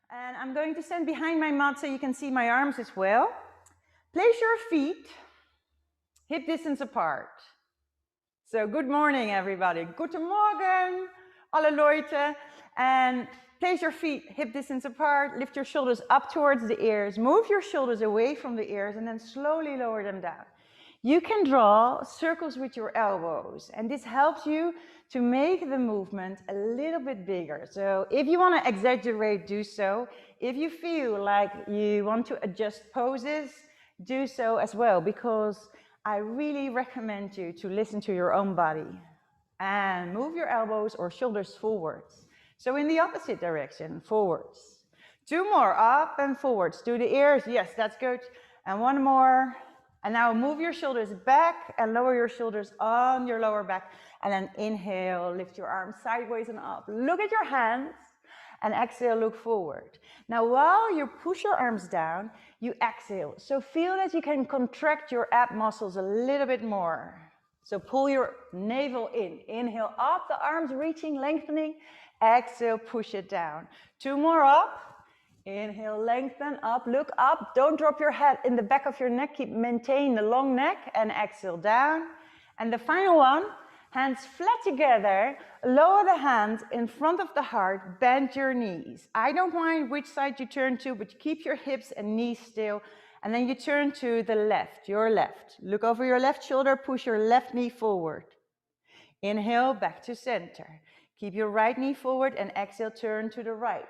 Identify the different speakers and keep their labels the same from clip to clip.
Speaker 1: And I'm going to stand behind my mat so you can see my arms as well. Place your feet hip distance apart. So good morning, everybody. Guten Morgen, alle Leute. And place your feet hip distance apart. Lift your shoulders up towards the ears. Move your shoulders away from the ears and then slowly lower them down. You can draw circles with your elbows, and this helps you to make the movement a little bit bigger. So if you want to exaggerate, do so. If you feel like you want to adjust poses, do so as well, because I really recommend you to listen to your own body and move your elbows or shoulders forwards. So in the opposite direction, forwards. Two more, up and forwards to the ears. Yes, that's good. And one more. And now move your shoulders back and lower your shoulders on your lower back. And then inhale, lift your arms sideways and up. Look at your hands. And exhale, look forward. Now, while you push your arms down, you exhale. So feel that you can contract your ab muscles a little bit more. So pull your navel in. Inhale up, the arms reaching, lengthening. Exhale, push it down. Two more up. Inhale, lengthen, up, look up. Don't drop your head in the back of your neck. Maintain the long neck and exhale down. And the final one. Hands flat together, lower the hands in front of the heart, bend your knees. I don't mind which side you turn to, but keep your hips and knees still. And then you turn to the left, your left. Look over your left shoulder, push your left knee forward. Inhale, back to center. Keep your right knee forward and exhale, turn to the right.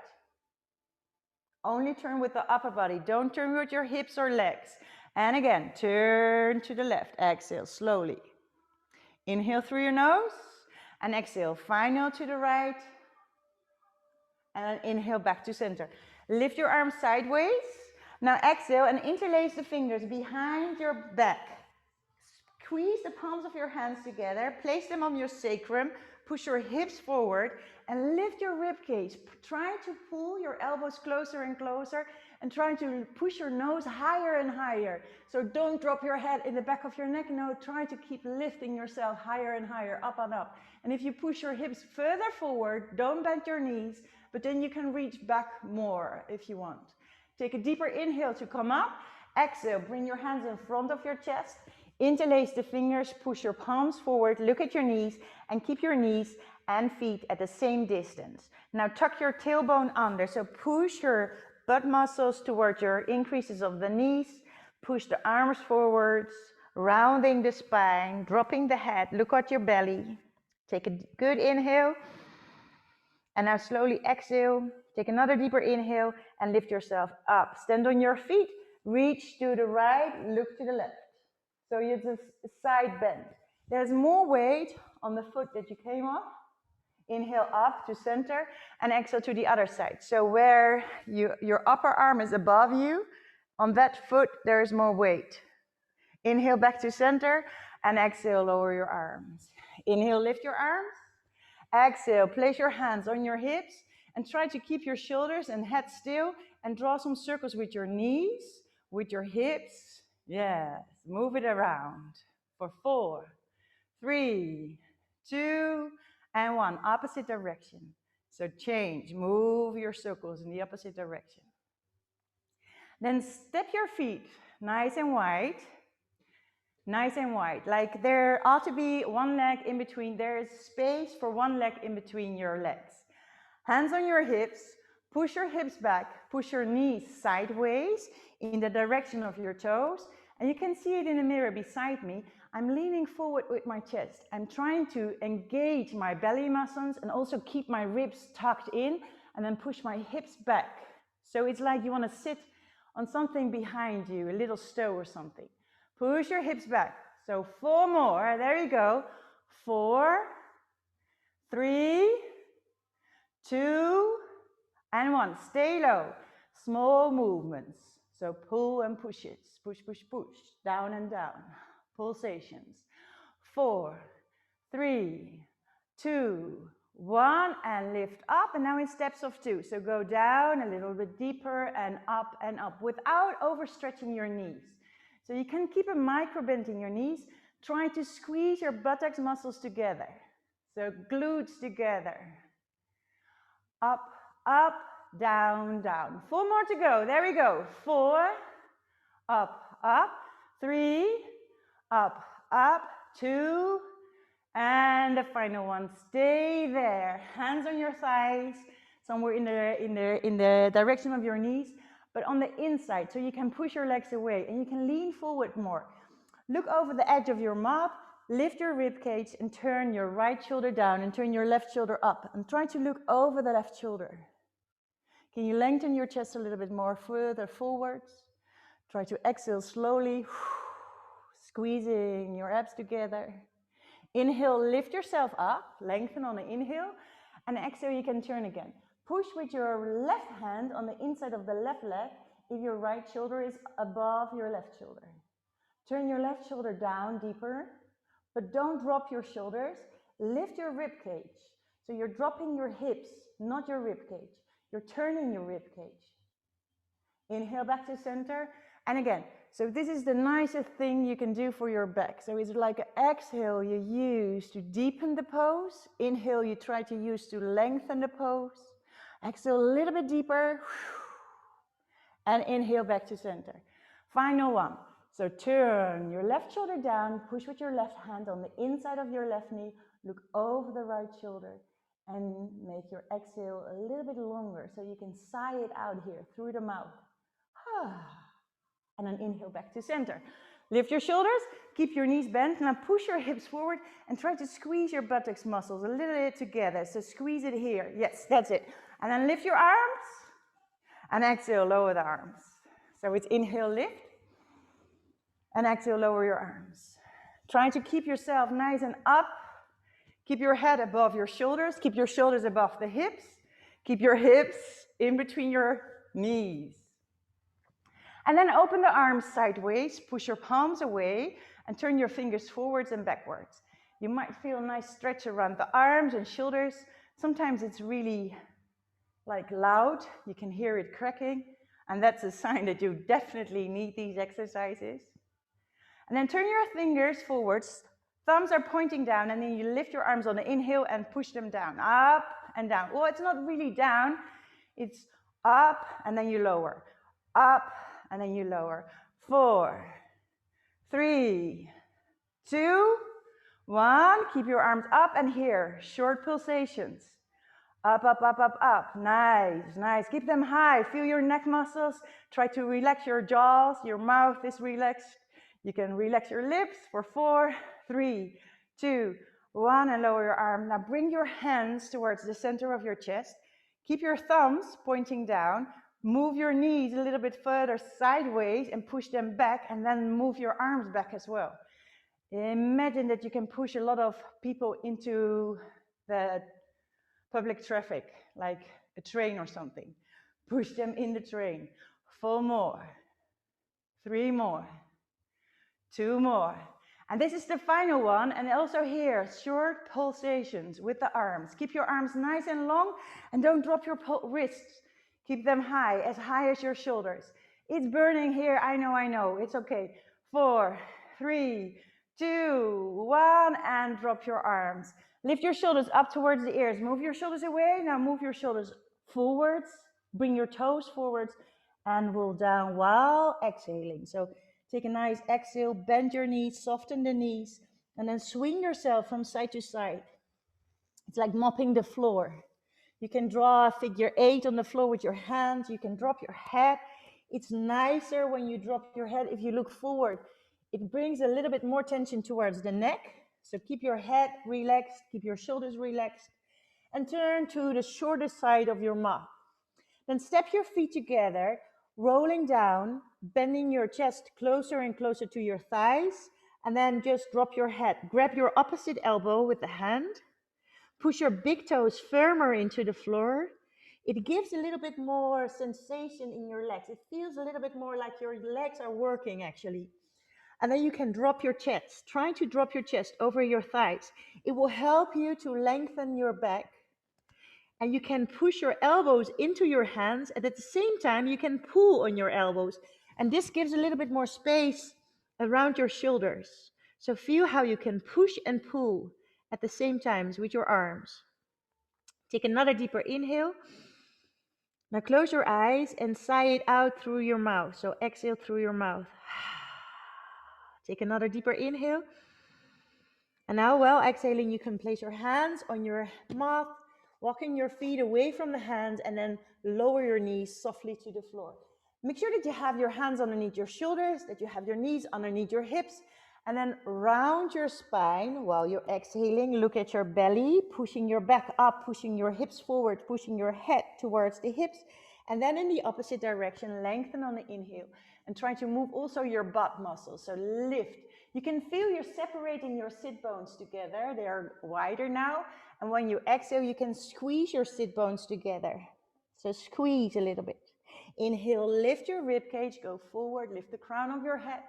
Speaker 1: Only turn with the upper body, don't turn with your hips or legs. And again, turn to the left, exhale slowly. Inhale through your nose and exhale. Final to the right. And then inhale back to center. Lift your arms sideways. Now exhale and interlace the fingers behind your back. Squeeze the palms of your hands together. Place them on your sacrum. Push your hips forward and lift your rib cage. Try to pull your elbows closer and closer and try to push your nose higher and higher. So don't drop your head in the back of your neck. No, try to keep lifting yourself higher and higher, up and up. And if you push your hips further forward, don't bend your knees, but then you can reach back more if you want. Take a deeper inhale to come up. Exhale, bring your hands in front of your chest. Interlace the fingers, push your palms forward, look at your knees, and keep your knees and feet at the same distance. Now tuck your tailbone under, so push your butt muscles towards your increases of the knees, push the arms forwards, rounding the spine, dropping the head, look at your belly. Take a good inhale, and now slowly exhale. Take another deeper inhale and lift yourself up. Stand on your feet, reach to the right, look to the left. So you just side bend. There's more weight on the foot that you came off. Inhale up to center and exhale to the other side. So where your upper arm is above you, on that foot there is more weight. Inhale back to center and exhale, lower your arms. Inhale, lift your arms. Exhale, place your hands on your hips and try to keep your shoulders and head still and draw some circles with your knees, with your hips. Yes, move it around for 4, 3, 2, and 1. Opposite direction. So change, move your circles in the opposite direction. Then step your feet nice and wide. Nice and wide. Like there ought to be one leg in between. There is space for one leg in between your legs. Hands on your hips. Push your hips back. Push your knees sideways in the direction of your toes. And you can see it in the mirror beside me. I'm leaning forward with my chest. I'm trying to engage my belly muscles and also keep my ribs tucked in and then push my hips back. So it's like you want to sit on something behind you, a little stove or something. Push your hips back. So 4 more. There you go. 4, 3, 2, and 1. Stay low. Small movements. So pull and push it. Push, push, push. Down and down. Pulsations. 4, 3, 2, 1. And lift up. And now in steps of 2. So go down a little bit deeper and up without overstretching your knees. So you can keep a micro bend in your knees. Try to squeeze your buttocks muscles together. So glutes together. Up, up, down, down. 4 more to go. There we go. 4, up, up. 3, up, up. 2, and the final one. Stay there. Hands on your thighs, somewhere in the direction of your knees, but on the inside, so you can push your legs away and you can lean forward more. Look over the edge of your mat, lift your rib cage and turn your right shoulder down and turn your left shoulder up. And try to look over the left shoulder. Can you lengthen your chest a little bit more further forwards? Try to exhale slowly, squeezing your abs together. Inhale, lift yourself up, lengthen on the inhale, and exhale, you can turn again. Push with your left hand on the inside of the left leg if your right shoulder is above your left shoulder. Turn your left shoulder down deeper, but don't drop your shoulders. Lift your rib cage. So you're dropping your hips, not your rib cage. You're turning your rib cage. Inhale back to center. And again, so this is the nicest thing you can do for your back. So it's like an exhale you use to deepen the pose. Inhale you try to use to lengthen the pose. Exhale a little bit deeper. And inhale back to center. Final one. So turn your left shoulder down, push with your left hand on the inside of your left knee, look over the right shoulder and make your exhale a little bit longer so you can sigh it out here through the mouth. And then inhale back to center. Lift your shoulders, keep your knees bent, now push your hips forward and try to squeeze your buttocks muscles a little bit together. So squeeze it here. Yes, that's it. And then lift your arms and exhale, lower the arms. So it's inhale, lift, and exhale, lower your arms. Try to keep yourself nice and up. Keep your head above your shoulders. Keep your shoulders above the hips. Keep your hips in between your knees. And then open the arms sideways, push your palms away, and turn your fingers forwards and backwards. You might feel a nice stretch around the arms and shoulders. Sometimes it's really like loud. You can hear it cracking. And that's a sign that you definitely need these exercises. And then turn your fingers forwards. Thumbs are pointing down, and then you lift your arms on the inhale and push them down, up and down. Well, it's not really down. It's up, and then you lower. Up, and then you lower. 4, 3, 2, 1. Keep your arms up and here. Short pulsations. Up, up, up, up, up. Nice, nice. Keep them high. Feel your neck muscles. Try to relax your jaws. Your mouth is relaxed. You can relax your lips for 4, 3, 2, 1, and lower your arm. Now bring your hands towards the center of your chest. Keep your thumbs pointing down. Move your knees a little bit further sideways and push them back, and then move your arms back as well. Imagine that you can push a lot of people into the public traffic, like a train or something. Push them in the train. 4 more. 3 more. 2 more. And this is the final one. And also here, short pulsations with the arms. Keep your arms nice and long and don't drop your wrists. Keep them high as your shoulders. It's burning here, I know, it's okay. 4, 3, 2, 1, and drop your arms. Lift your shoulders up towards the ears. Move your shoulders away. Now move your shoulders forwards. Bring your toes forwards and roll down while exhaling. So take a nice exhale, bend your knees, soften the knees, and then swing yourself from side to side. It's like mopping the floor. You can draw a figure 8 on the floor with your hands. You can drop your head. It's nicer when you drop your head if you look forward. It brings a little bit more tension towards the neck. So keep your head relaxed, keep your shoulders relaxed, and turn to the shortest side of your mat. Then step your feet together, rolling down, bending your chest closer and closer to your thighs, and then just drop your head. Grab your opposite elbow with the hand. Push your big toes firmer into the floor. It gives a little bit more sensation in your legs. It feels a little bit more like your legs are working actually. And then you can drop your chest. Try to drop your chest over your thighs. It will help you to lengthen your back. And you can push your elbows into your hands. And at the same time, you can pull on your elbows. And this gives a little bit more space around your shoulders. So feel how you can push and pull at the same time with your arms. Take another deeper inhale. Now close your eyes and sigh it out through your mouth. So exhale through your mouth. Take another deeper inhale. And now while exhaling, you can place your hands on your mat, walking your feet away from the hands, and then lower your knees softly to the floor. Make sure that you have your hands underneath your shoulders, that you have your knees underneath your hips, and then round your spine while you're exhaling. Look at your belly, pushing your back up, pushing your hips forward, pushing your head towards the hips. And then in the opposite direction, lengthen on the inhale and try to move also your butt muscles. So lift. You can feel you're separating your sit bones together. They are wider now. And when you exhale, you can squeeze your sit bones together. So squeeze a little bit. Inhale, lift your rib cage, go forward, lift the crown of your head.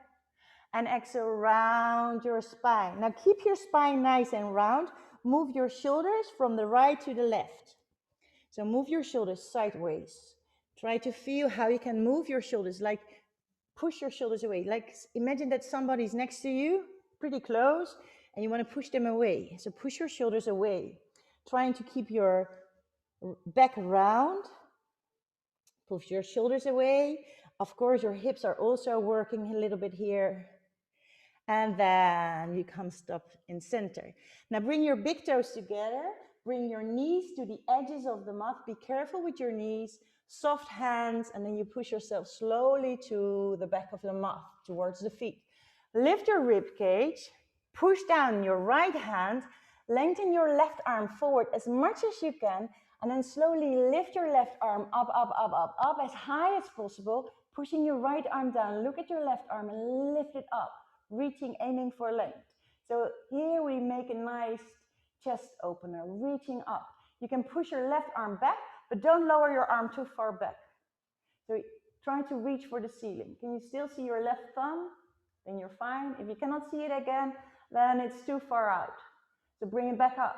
Speaker 1: And exhale, round your spine. Now keep your spine nice and round. Move your shoulders from the right to the left. So move your shoulders sideways. Try to feel how you can move your shoulders, like push your shoulders away. Like imagine that somebody's next to you, pretty close, and you want to push them away. So push your shoulders away. Trying to keep your back round. Push your shoulders away. Of course, your hips are also working a little bit here. And then you come stop in center. Now bring your big toes together. Bring your knees to the edges of the mat. Be careful with your knees. Soft hands, and then you push yourself slowly to the back of the mat, towards the feet. Lift your rib cage, push down your right hand, lengthen your left arm forward as much as you can, and then slowly lift your left arm up, up, up, up, up, as high as possible, pushing your right arm down. Look at your left arm and lift it up, reaching, aiming for length. So here we make a nice chest opener, reaching up. You can push your left arm back, but don't lower your arm too far back. So try to reach for the ceiling. Can you still see your left thumb? Then you're fine. If you cannot see it again, then it's too far out. So bring it back up.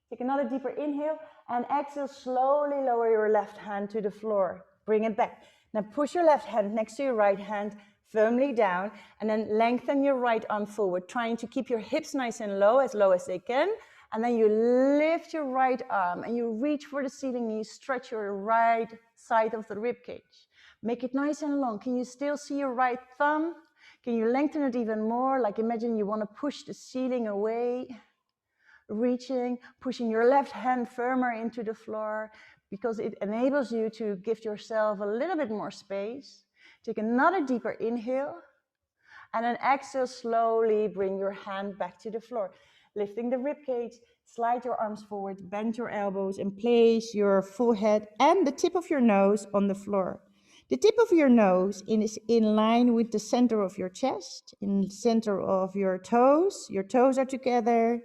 Speaker 1: Take another deeper inhale and exhale, slowly lower your left hand to the floor. Bring it back. Now push your left hand next to your right hand firmly down, and then lengthen your right arm forward, trying to keep your hips nice and low as they can. And then you lift your right arm and you reach for the ceiling and you stretch your right side of the rib cage. Make it nice and long. Can you still see your right thumb? Can you lengthen it even more? Like imagine you want to push the ceiling away. Reaching, pushing your left hand firmer into the floor because it enables you to give yourself a little bit more space. Take another deeper inhale and then exhale, slowly bring your hand back to the floor. Lifting the rib cage, slide your arms forward, bend your elbows, and place your forehead and the tip of your nose on the floor. The tip of your nose is in line with the center of your chest, in the center of your toes. Your toes are together,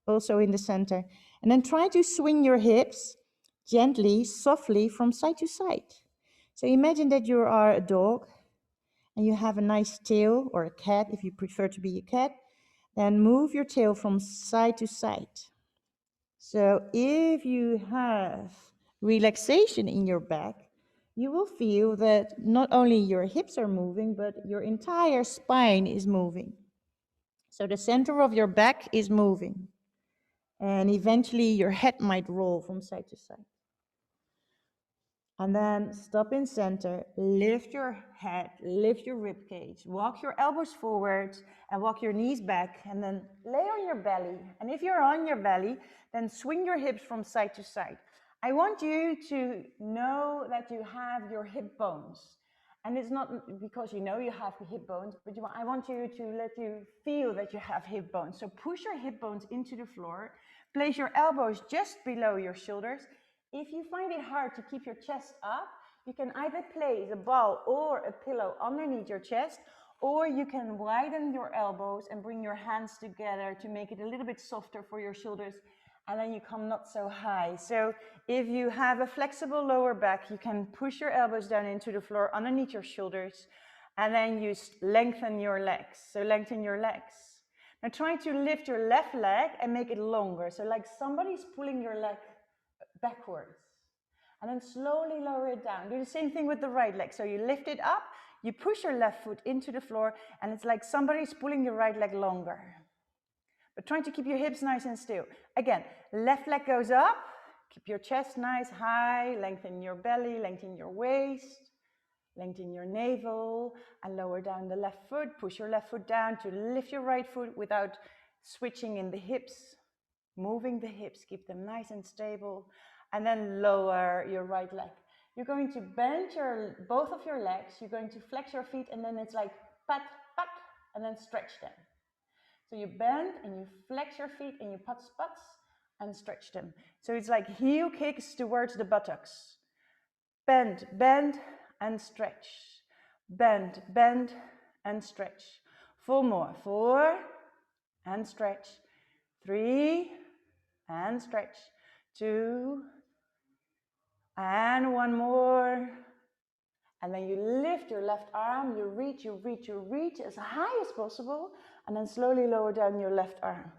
Speaker 1: also in the center. And then try to swing your hips gently, softly from side to side. So imagine that you are a dog and you have a nice tail, or a cat if you prefer to be a cat. Then move your tail from side to side. So if you have relaxation in your back, you will feel that not only your hips are moving, but your entire spine is moving. So the center of your back is moving. And eventually your head might roll from side to side. And then stop in center, lift your head, lift your rib cage, walk your elbows forward and walk your knees back, and then lay on your belly. And if you're on your belly, then swing your hips from side to side. I want you to know that you have your hip bones. And it's not because you know you have hip bones, but I want you to let you feel that you have hip bones. So push your hip bones into the floor, place your elbows just below your shoulders. If you find it hard to keep your chest up, you can either place a ball or a pillow underneath your chest, or you can widen your elbows and bring your hands together to make it a little bit softer for your shoulders, and then you come not so high. So if you have a flexible lower back, you can push your elbows down into the floor underneath your shoulders, and then you lengthen your legs. So lengthen your legs. Now try to lift your left leg and make it longer. So like somebody's pulling your leg backwards, and then slowly lower it down. Do the same thing with the right leg. So you lift it up, you push your left foot into the floor, and it's like somebody's pulling your right leg longer. But trying to keep your hips nice and still. Again, left leg goes up, Keep your chest nice, high, lengthen your belly, lengthen your waist, lengthen your navel, and lower down the left foot. Push your left foot down to lift your right foot without switching in the hips, moving the hips, keep them nice and stable, and then lower your right leg. You're going to bend both of your legs, you're going to flex your feet, and then it's like pat, pat, and then stretch them. So you bend and you flex your feet and you pats, pats, and stretch them. So it's like heel kicks towards the buttocks. Bend, bend, and stretch. Bend, bend, and stretch. 4 more. 4, and stretch. 3, and stretch. 2, and 1 more. And then you lift your left arm, you reach, you reach, you reach as high as possible, and then slowly lower down your left arm.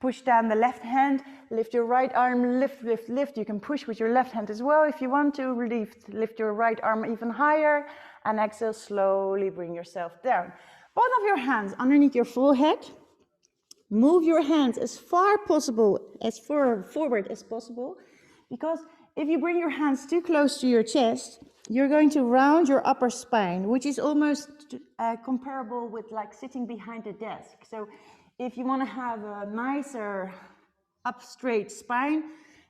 Speaker 1: Push down the left hand, lift your right arm, lift, lift, lift. You can push with your left hand as well if you want to. Lift your right arm even higher, and exhale, slowly bring yourself down. Both of your hands underneath your forehead. Move your hands as far possible, as far forward as possible, because if you bring your hands too close to your chest, you're going to round your upper spine, which is almost comparable with like sitting behind a desk. So if you want to have a nicer up straight spine,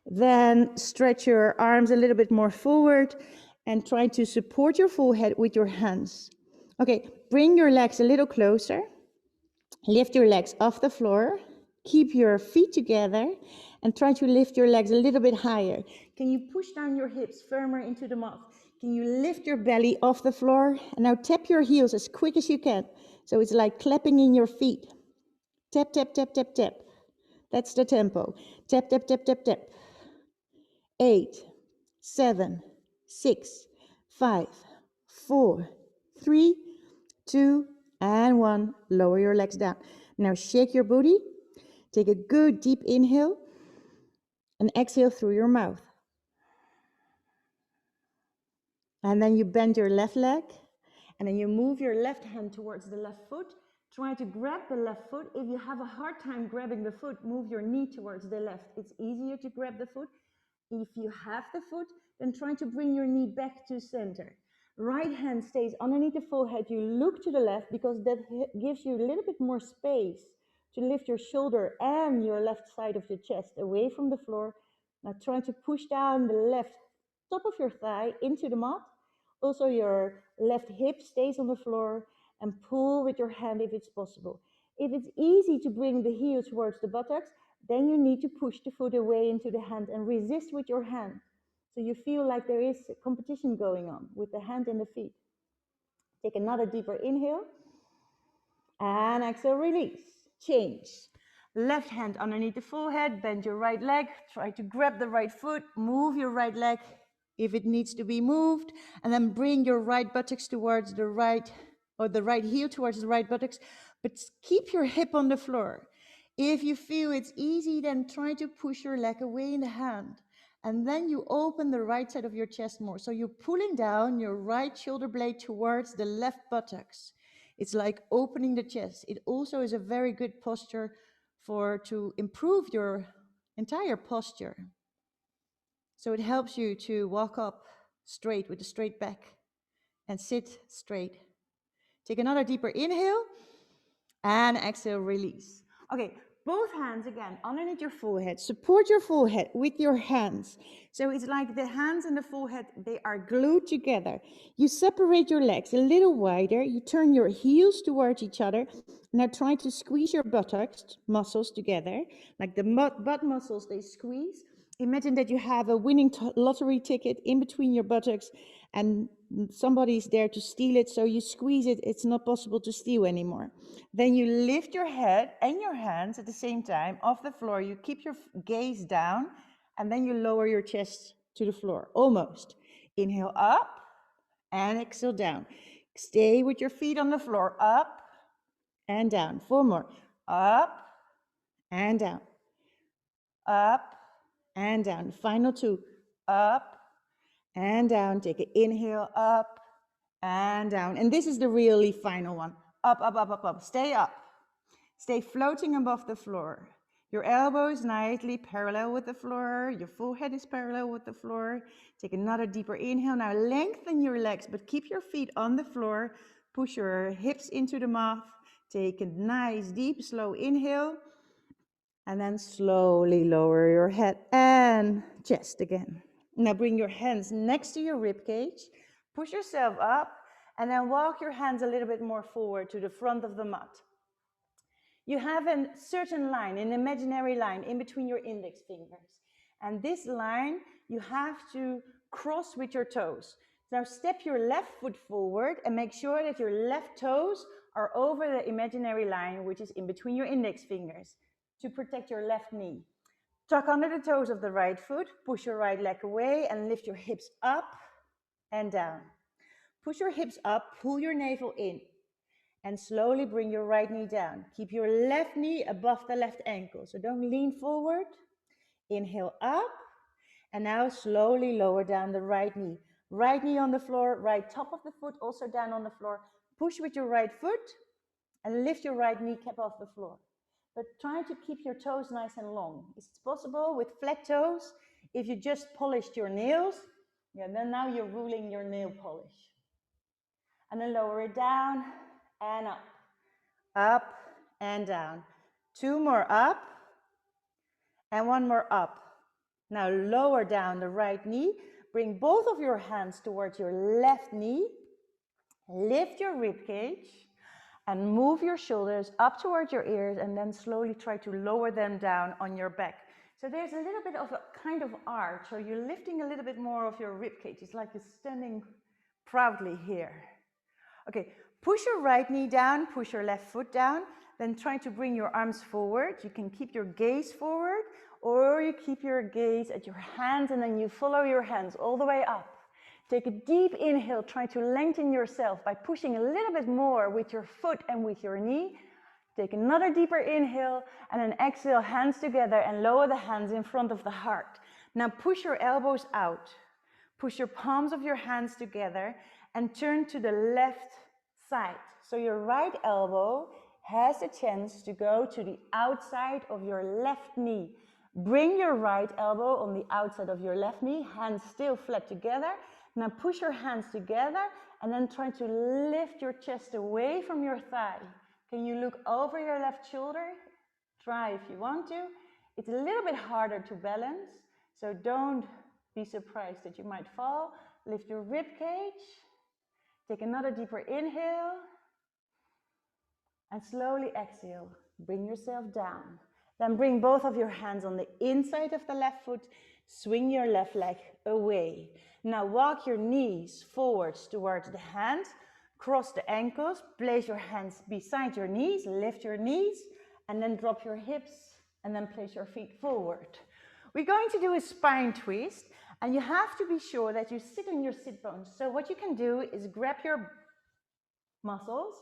Speaker 1: then stretch your arms a little bit more forward and try to support your forehead with your hands. Okay, bring your legs a little closer. Lift your legs off the floor. Keep your feet together and try to lift your legs a little bit higher. Can you push down your hips firmer into the mat? Can you lift your belly off the floor? And now tap your heels as quick as you can. So it's like clapping in your feet. Tap, tap, tap, tap, tap. That's the tempo. Tap, tap, tap, tap, tap. 8, 7, 6, 5, 4, 3, 2, and 1. Lower your legs down. Now shake your booty. Take a good deep inhale and exhale through your mouth. And then you bend your left leg, and then you move your left hand towards the left foot. Try to grab the left foot. If you have a hard time grabbing the foot, move your knee towards the left. It's easier to grab the foot. If you have the foot, then try to bring your knee back to center. Right hand stays underneath the forehead. You look to the left because that gives you a little bit more space to lift your shoulder and your left side of your chest away from the floor. Now try to push down the left top of your thigh into the mat. Also your left hip stays on the floor, and pull with your hand if it's possible. If it's easy to bring the heel towards the buttocks, then you need to push the foot away into the hand and resist with your hand. So you feel like there is a competition going on with the hand and the feet. Take another deeper inhale. And exhale, release. Change. Left hand underneath the forehead, bend your right leg, try to grab the right foot, move your right leg if it needs to be moved, and then bring your right buttocks towards the right, or the right heel towards the right buttocks, but keep your hip on the floor. If you feel it's easy, then try to push your leg away in the hand, and then you open the right side of your chest more. So you're pulling down your right shoulder blade towards the left buttocks. It's like opening the chest. It also is a very good posture to improve your entire posture. So it helps you to walk up straight with a straight back and sit straight. Take another deeper inhale and exhale, release. Okay, both hands again underneath your forehead. Support your forehead with your hands. So it's like the hands and the forehead, they are glued together. You separate your legs a little wider. You turn your heels towards each other. Now try to squeeze your buttocks muscles together. Like the butt muscles, they squeeze. Imagine that you have a winning lottery ticket in between your buttocks and somebody's there to steal it, so you squeeze it, it's not possible to steal anymore. Then you lift your head and your hands at the same time off the floor. You keep your gaze down, and then you lower your chest to the floor, almost. Inhale up and exhale down. Stay with your feet on the floor, up and down. 4 more. Up and down. Up and down. Final 2. Up and down. Take an inhale, up and down. And this is the really final one. Up, up, up, up, up. Stay up. Stay floating above the floor. Your elbows nicely parallel with the floor. Your forehead is parallel with the floor. Take another deeper inhale. Now lengthen your legs, but keep your feet on the floor. Push your hips into the mat. Take a nice, deep, slow inhale. And then slowly lower your head and chest again. Now bring your hands next to your rib cage. Push yourself up and then walk your hands a little bit more forward to the front of the mat. You have a certain line, an imaginary line in between your index fingers. And this line you have to cross with your toes. Now step your left foot forward and make sure that your left toes are over the imaginary line, which is in between your index fingers, to protect your left knee. Tuck under the toes of the right foot, push your right leg away and lift your hips up and down. Push your hips up, pull your navel in. And slowly bring your right knee down. Keep your left knee above the left ankle. So don't lean forward. Inhale up. And now slowly lower down the right knee. Right knee on the floor, right top of the foot also down on the floor. Push with your right foot and lift your right kneecap off the floor. But try to keep your toes nice and long. It's possible with flat toes. If you just polished your nails, then now you're ruling your nail polish. And then lower it down. And up and down. 2 more up and 1 more up. Now lower down the right knee. Bring both of your hands towards your left knee. Lift your rib cage and move your shoulders up towards your ears and then slowly try to lower them down on your back. So there's a little bit of a kind of arch, so you're lifting a little bit more of your rib cage. It's like you're standing proudly here. Okay. Push your right knee down, push your left foot down, then try to bring your arms forward. You can keep your gaze forward, or you keep your gaze at your hands and then you follow your hands all the way up. Take a deep inhale, try to lengthen yourself by pushing a little bit more with your foot and with your knee. Take another deeper inhale and then exhale, hands together and lower the hands in front of the heart. Now push your elbows out. Push your palms of your hands together and turn to the left side. So your right elbow has a chance to go to the outside of your left knee. Bring your right elbow on the outside of your left knee, hands still flat together. Now push your hands together and then try to lift your chest away from your thigh. Can you look over your left shoulder? Try if you want to. It's a little bit harder to balance, so don't be surprised that you might fall. Lift your rib cage. Take another deeper inhale and slowly exhale. Bring yourself down. Then bring both of your hands on the inside of the left foot. Swing your left leg away. Now walk your knees forwards towards the hands. Cross the ankles. Place your hands beside your knees. Lift your knees and then drop your hips and then place your feet forward. We're going to do a spine twist. And you have to be sure that you sit on your sit bones. So what you can do is grab your muscles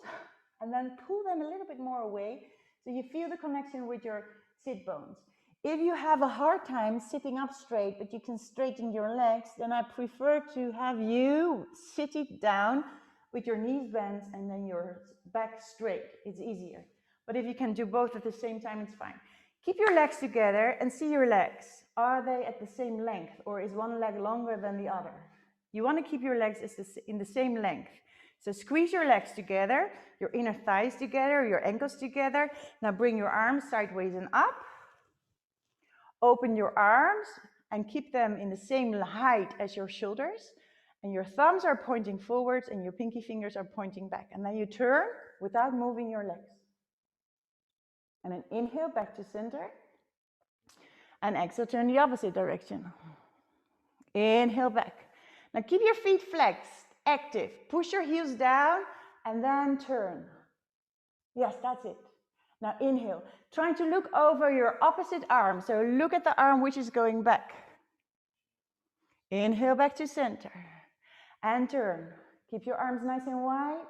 Speaker 1: and then pull them a little bit more away so you feel the connection with your sit bones. If you have a hard time sitting up straight, but you can straighten your legs, then I prefer to have you sit it down with your knees bent and then your back straight. It's easier. But if you can do both at the same time, it's fine. Keep your legs together and see your legs. Are they at the same length or is one leg longer than the other? You want to keep your legs in the same length. So squeeze your legs together, your inner thighs together, your ankles together. Now bring your arms sideways and up. Open your arms and keep them in the same height as your shoulders. And your thumbs are pointing forwards and your pinky fingers are pointing back. And then you turn without moving your legs. And then inhale back to center. And exhale, turn the opposite direction. Inhale back. Now keep your feet flexed, active. Push your heels down and then turn. Yes, that's it. Now inhale. Trying to look over your opposite arm. So look at the arm which is going back. Inhale back to center. And turn. Keep your arms nice and wide.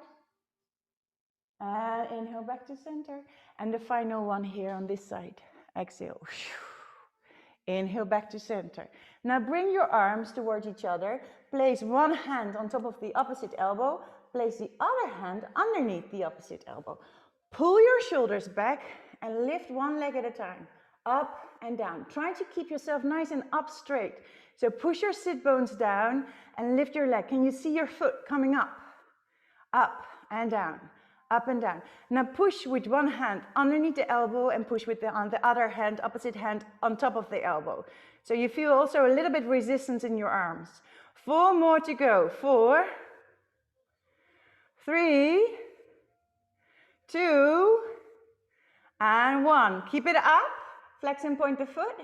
Speaker 1: And inhale back to center. And the final one here on this side. Exhale. Inhale back to center. Now bring your arms towards each other. Place one hand on top of the opposite elbow. Place the other hand underneath the opposite elbow. Pull your shoulders back and lift one leg at a time. up and down. Try to keep yourself nice and up straight. So push your sit bones down and lift your leg. Can you see your foot coming up? Up and down, up and down. Now push with one hand underneath the elbow and push with on the other hand, opposite hand on top of the elbow. So you feel also a little bit resistance in your arms. 4 more to go. 4, 3, 2, and 1. Keep it up. Flex and point the foot.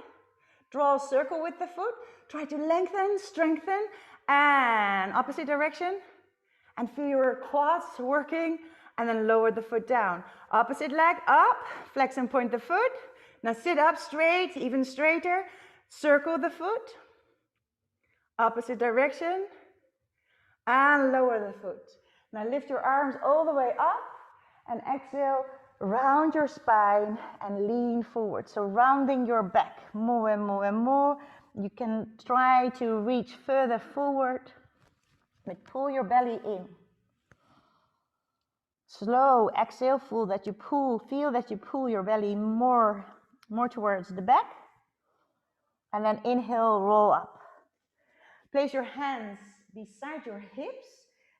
Speaker 1: Draw a circle with the foot. Try to lengthen, strengthen, and opposite direction. And feel your quads working, and then lower the foot down. Opposite leg up, flex and point the foot. Now sit up straight, even straighter. Circle the foot. Opposite direction. And lower the foot. Now lift your arms all the way up, and exhale, round your spine and lean forward. So rounding your back more and more and more. You can try to reach further forward, but pull your belly in. Slow exhale, feel that you pull your belly more towards the back. And then inhale, roll up. Place your hands beside your hips,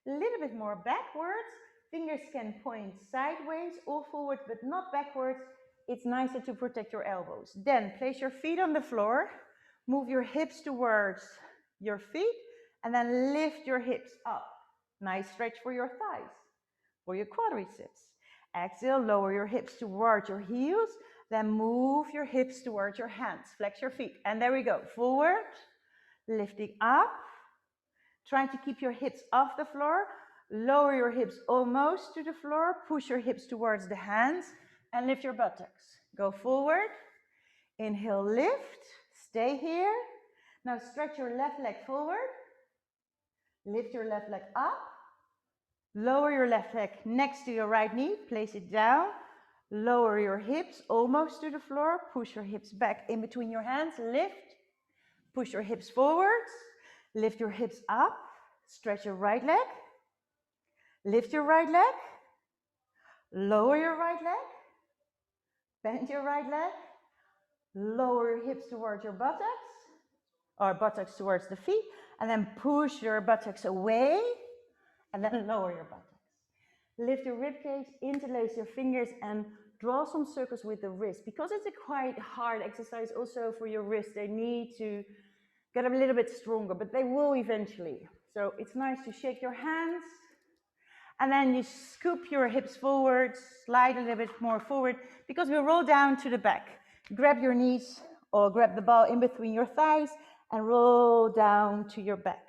Speaker 1: a little bit more backwards. Fingers can point sideways or forward, but not backwards. It's nicer to protect your elbows. Then place your feet on the floor. Move your hips towards your feet and then lift your hips up. Nice stretch for your thighs, for your quadriceps. Exhale, lower your hips towards your heels. Then move your hips towards your hands. Flex your feet. And there we go. Forward, lifting up. Trying to keep your hips off the floor. Lower your hips almost to the floor. Push your hips towards the hands and lift your buttocks. Go forward. Inhale, lift. Stay here. Now stretch your left leg forward. Lift your left leg up. Lower your left leg next to your right knee. Place it down. Lower your hips almost to the floor. Push your hips back in between your hands. Lift. Push your hips forwards. Lift your hips up. Stretch your right leg. Lift your right leg. Lower your right leg. Bend your right leg. Lower your hips towards your buttocks, or buttocks towards the feet, and then push your buttocks away, and then lower your buttocks. Lift your ribcage, interlace your fingers, and draw some circles with the wrist. Because it's a quite hard exercise also for your wrist, they need to get a little bit stronger, but they will eventually. So it's nice to shake your hands, and then you scoop your hips forward, slide a little bit more forward, because we roll down to the back. Grab your knees or grab the ball in between your thighs and roll down to your back.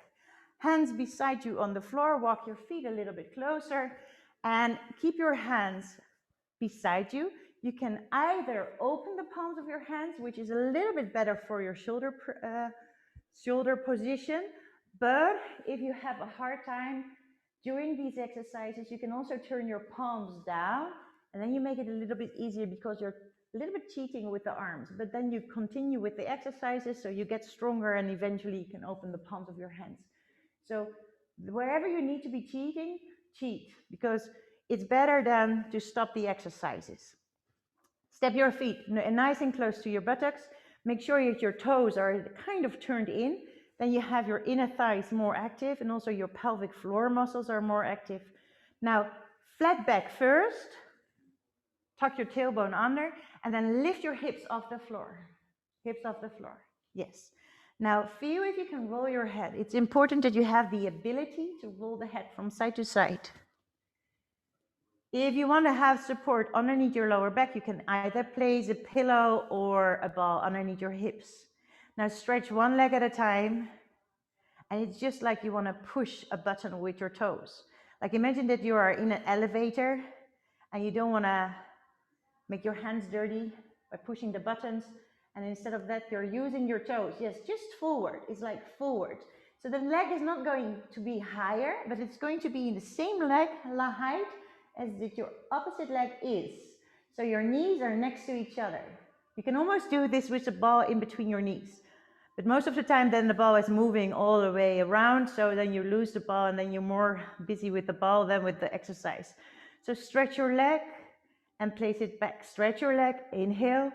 Speaker 1: Hands beside you on the floor, walk your feet a little bit closer and keep your hands beside you. You can either open the palms of your hands, which is a little bit better for your shoulder position, but if you have a hard time during these exercises, you can also turn your palms down, and then you make it a little bit easier because you're a little bit cheating with the arms, but then you continue with the exercises so you get stronger and eventually you can open the palms of your hands. So wherever you need to be cheating, cheat, because it's better than to stop the exercises. Step your feet nice and close to your buttocks. Make sure that your toes are kind of turned in. Then you have your inner thighs more active and also your pelvic floor muscles are more active. Now, flat back first. Tuck your tailbone under and then lift your hips off the floor. Hips off the floor. Yes. Now feel if you can roll your head. It's important that you have the ability to roll the head from side to side. If you want to have support underneath your lower back, you can either place a pillow or a ball underneath your hips. Now stretch one leg at a time. And it's just like you want to push a button with your toes. Like imagine that you are in an elevator and you don't want to make your hands dirty by pushing the buttons, and instead of that you're using your toes. Yes, just forward. It's like forward. So the leg is not going to be higher, but it's going to be in the same leg height as that your opposite leg is. So your knees are next to each other. You can almost do this with the ball in between your knees. But most of the time then the ball is moving all the way around, so then you lose the ball and then you're more busy with the ball than with the exercise. So stretch your leg and place it back. Stretch your leg, inhale,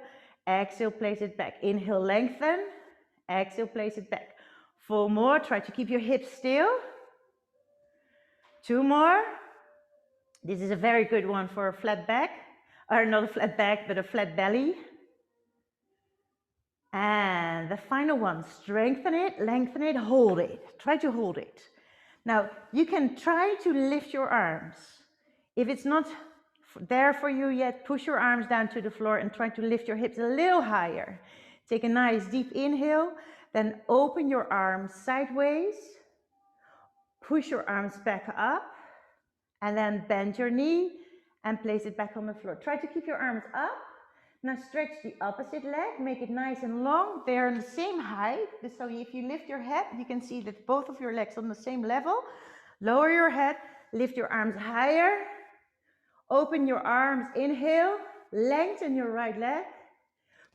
Speaker 1: Exhale, place it back. Inhale, lengthen. Exhale, place it back. 4 more. Try to keep your hips still. 2 more. This is a very good one for a flat back. Or not a flat back, but a flat belly. And the final one. Strengthen it, lengthen it, hold it. Try to hold it. Now, you can try to lift your arms. If it's not there for you yet, push your arms down to the floor and try to lift your hips a little higher. Take a nice deep inhale, then open your arms sideways. Push your arms back up, and then bend your knee and place it back on the floor. Try to keep your arms up. Now stretch the opposite leg, make it nice and long. They're on the same height, so if you lift your head, you can see that both of your legs on the same level. Lower your head, lift your arms higher. Open your arms, inhale, lengthen your right leg.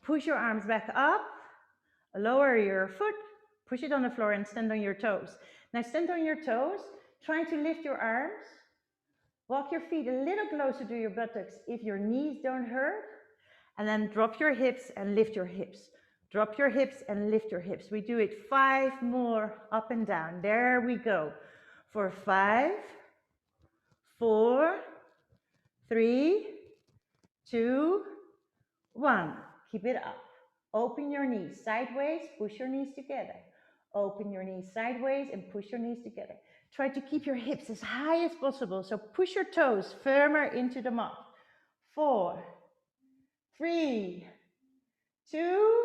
Speaker 1: Push your arms back up, lower your foot, push it on the floor and stand on your toes. Now stand on your toes, try to lift your arms. Walk your feet a little closer to your buttocks if your knees don't hurt. And then drop your hips and lift your hips. Drop your hips and lift your hips. We do it 5 more up and down. There we go. For 5, 4, 3, 2, 1. Keep it up. Open your knees sideways, push your knees together. Open your knees sideways and push your knees together. Try to keep your hips as high as possible. So push your toes firmer into the mat. 4, 3, 2,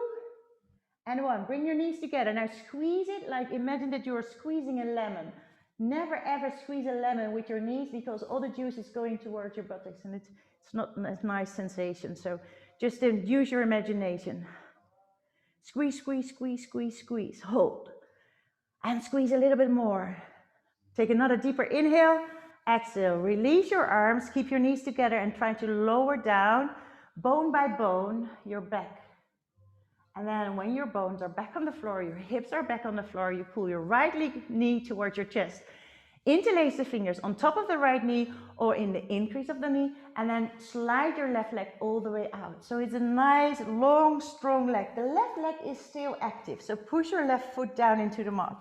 Speaker 1: and 1. Bring your knees together. Now squeeze it like imagine that you are squeezing a lemon. Never ever squeeze a lemon with your knees because all the juice is going towards your buttocks and it's not a nice sensation. So just use your imagination. Squeeze, squeeze, squeeze, squeeze, squeeze. Hold. And squeeze a little bit more. Take another deeper inhale. Exhale. Release your arms. Keep your knees together and try to lower down, bone by bone, your back. And then when your bones are back on the floor, your hips are back on the floor, you pull your right knee towards your chest. Interlace the fingers on top of the right knee or in the increase of the knee, and then slide your left leg all the way out. So it's a nice, long, strong leg. The left leg is still active, so push your left foot down into the mat.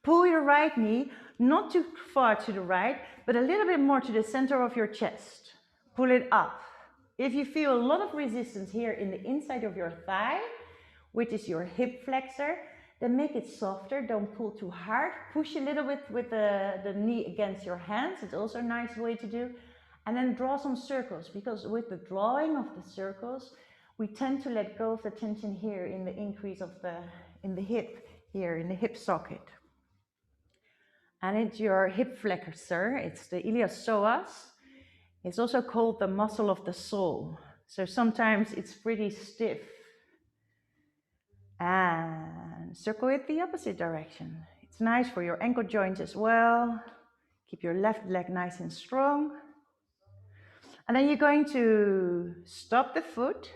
Speaker 1: Pull your right knee, not too far to the right, but a little bit more to the center of your chest. Pull it up. If you feel a lot of resistance here in the inside of your thigh, which is your hip flexor, then make it softer. Don't pull too hard. Push a little bit with the knee against your hands. It's also a nice way to do. And then draw some circles, because with the drawing of the circles, we tend to let go of the tension here in the increase of in the hip, here in the hip socket. And it's your hip flexor. It's the iliopsoas. It's also called the muscle of the soul. So sometimes it's pretty stiff. And circle it the opposite direction. It's nice for your ankle joints as well. Keep your left leg nice and strong. And then you're going to stop the foot.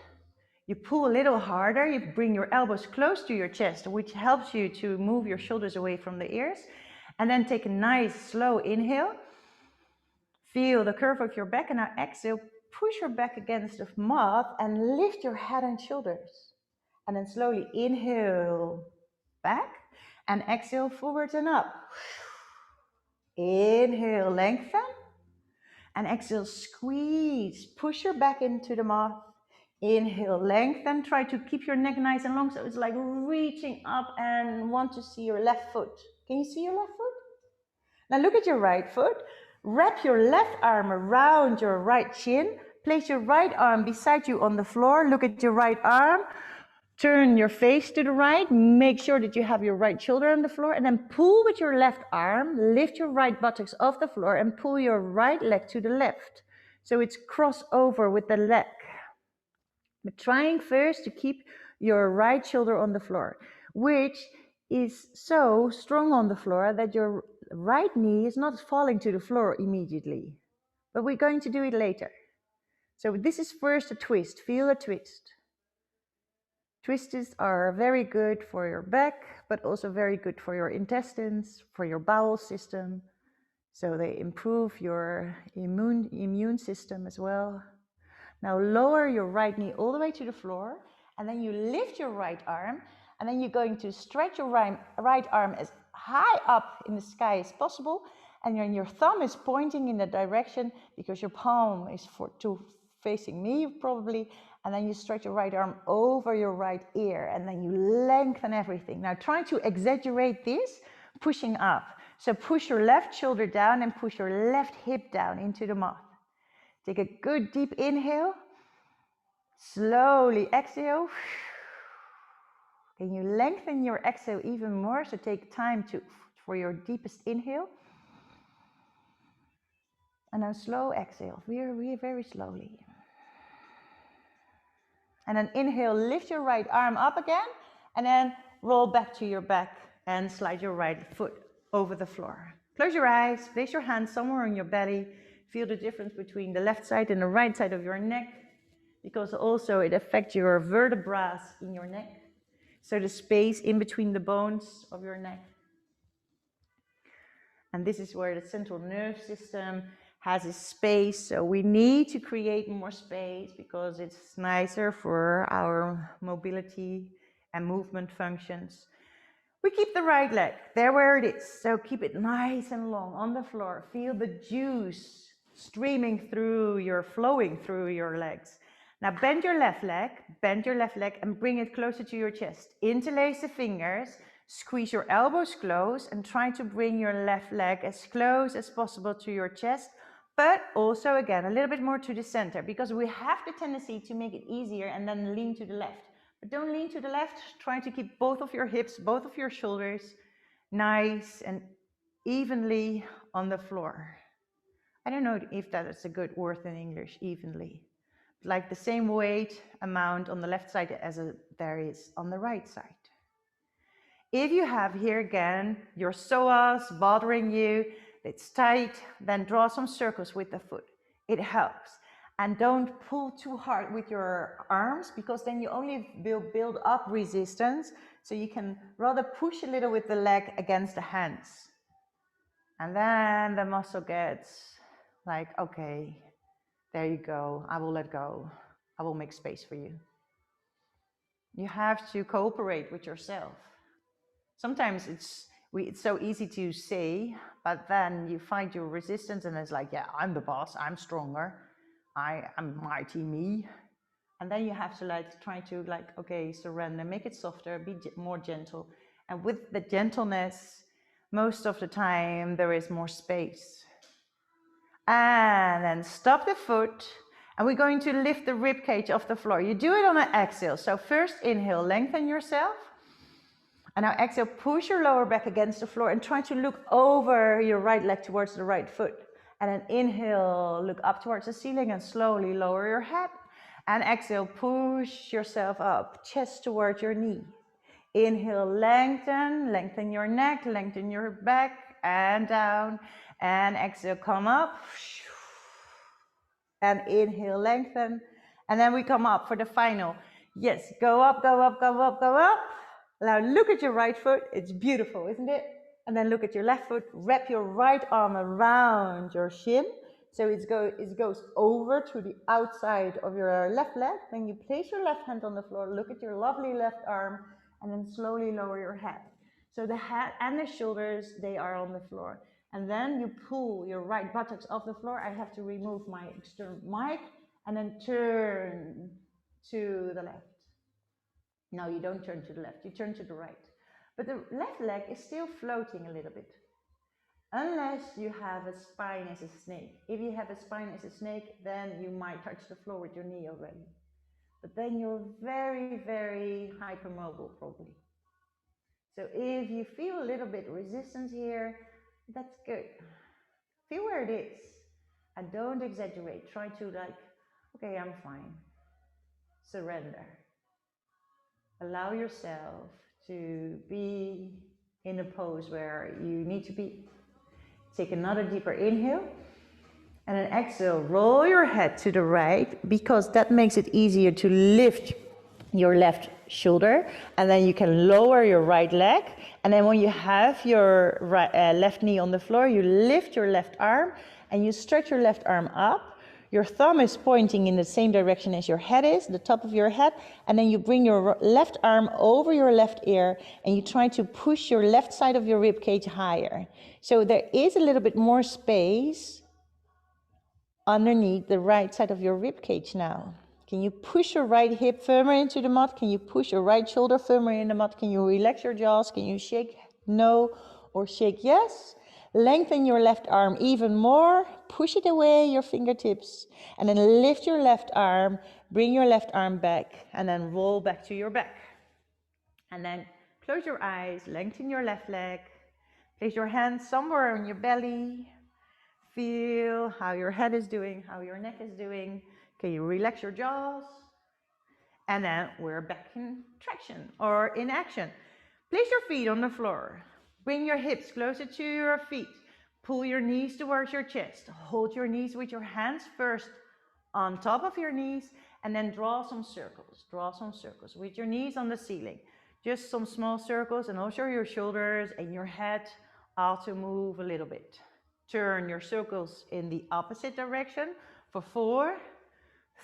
Speaker 1: You pull a little harder. You bring your elbows close to your chest, which helps you to move your shoulders away from the ears. And then take a nice slow inhale. Feel the curve of your back, and now exhale. Push your back against the mat and lift your head and shoulders. And then slowly inhale back and exhale forwards and up. Inhale, lengthen. And exhale, squeeze. Push your back into the mat. Inhale, lengthen. Try to keep your neck nice and long, so it's like reaching up and want to see your left foot. Can you see your left foot? Now look at your right foot. Wrap your left arm around your right shin. Place your right arm beside you on the floor. Look at your right arm. Turn your face to the right. Make sure that you have your right shoulder on the floor. And then pull with your left arm. Lift your right buttocks off the floor and pull your right leg to the left. So it's cross over with the leg. But trying first to keep your right shoulder on the floor, which is so strong on the floor that your right knee is not falling to the floor immediately. But we're going to do it later. So this is first a twist. Feel a twist. Twists are very good for your back, but also very good for your intestines, for your bowel system. So they improve your immune system as well. Now lower your right knee all the way to the floor and then you lift your right arm, and then you're going to stretch your right arm as high up in the sky as possible, and then your thumb is pointing in the direction because your palm is facing me probably, and then you stretch your right arm over your right ear, and then you lengthen everything. Now try to exaggerate this, pushing up. So push your left shoulder down and push your left hip down into the mat. Take a good deep inhale. Slowly exhale. Can you lengthen your exhale even more? So take time for your deepest inhale. And now slow exhale, very slowly. And then inhale, lift your right arm up again, and then roll back to your back and slide your right foot over the floor. Close your eyes, place your hands somewhere on your belly. Feel the difference between the left side and the right side of your neck, because also it affects your vertebrae in your neck. So the space in between the bones of your neck. And this is where the central nerve system has a space. So we need to create more space because it's nicer for our mobility and movement functions. We keep the right leg there where it is. So keep it nice and long on the floor. Feel the juice flowing through your legs. Now bend your left leg and bring it closer to your chest. Interlace the fingers, squeeze your elbows close and try to bring your left leg as close as possible to your chest, but also again a little bit more to the center, because we have the tendency to make it easier and then lean to the left. But don't lean to the left, try to keep both of your hips, both of your shoulders nice and evenly on the floor. I don't know if that is a good word in English, evenly. Like the same weight amount on the left side as there is on the right side. If you have here again your psoas bothering you, it's tight, then draw some circles with the foot. It helps. And don't pull too hard with your arms, because then you only will build up resistance. So you can rather push a little with the leg against the hands. And then the muscle gets like, okay, there you go, I will let go. I will make space for you. You have to cooperate with yourself. Sometimes it's so easy to say, but then you find your resistance and it's like, yeah, I'm the boss, I'm stronger, I'm mighty me. And then you have to try to okay, surrender, make it softer, be more gentle. And with the gentleness, most of the time there is more space. And then stop the foot, and we're going to lift the rib cage off the floor. You do it on an exhale. So first inhale, lengthen yourself. And now exhale, push your lower back against the floor and try to look over your right leg towards the right foot. And then inhale, look up towards the ceiling and slowly lower your head. And exhale, push yourself up, chest towards your knee. Inhale, lengthen your neck, lengthen your back and down. And exhale, come up. And inhale, lengthen. And then we come up for the final. Yes, go up, go up, go up, go up. Now look at your right foot. It's beautiful, isn't it? And then look at your left foot. Wrap your right arm around your shin. So it goes over to the outside of your left leg. Then you place your left hand on the floor. Look at your lovely left arm. And then slowly lower your head. So the head and the shoulders, they are on the floor. And then you pull your right buttocks off the floor. I have to remove my external mic and then turn to the left. No, you don't turn to the left, you turn to the right. But the left leg is still floating a little bit. Unless you have a spine as a snake. If you have a spine as a snake, then you might touch the floor with your knee already. But then you're very, very hypermobile probably. So if you feel a little bit resistance here, that's good. Feel where it is. And don't exaggerate. Try to okay, I'm fine. Surrender. Allow yourself to be in a pose where you need to be. Take another deeper inhale. And then exhale, roll your head to the right, because that makes it easier to lift your left shoulder. And then you can lower your right leg. And then when you have your left knee on the floor, you lift your left arm and you stretch your left arm up. Your thumb is pointing in the same direction as your head is, the top of your head, and then you bring your left arm over your left ear and you try to push your left side of your rib cage higher. So there is a little bit more space underneath the right side of your rib cage now. Can you push your right hip firmer into the mat? Can you push your right shoulder firmer in the mat? Can you relax your jaws? Can you shake no or shake yes? Lengthen your left arm even more. Push it away, your fingertips. And then lift your left arm. Bring your left arm back. And then roll back to your back. And then close your eyes. Lengthen your left leg. Place your hands somewhere on your belly. Feel how your head is doing, how your neck is doing. Can you relax your jaws? And then we're back in traction or in action. Place your feet on the floor. Bring your hips closer to your feet. Pull your knees towards your chest. Hold your knees with your hands first on top of your knees and then draw some circles. Draw some circles with your knees on the ceiling. Just some small circles, and also your shoulders and your head also move a little bit. Turn your circles in the opposite direction for 4,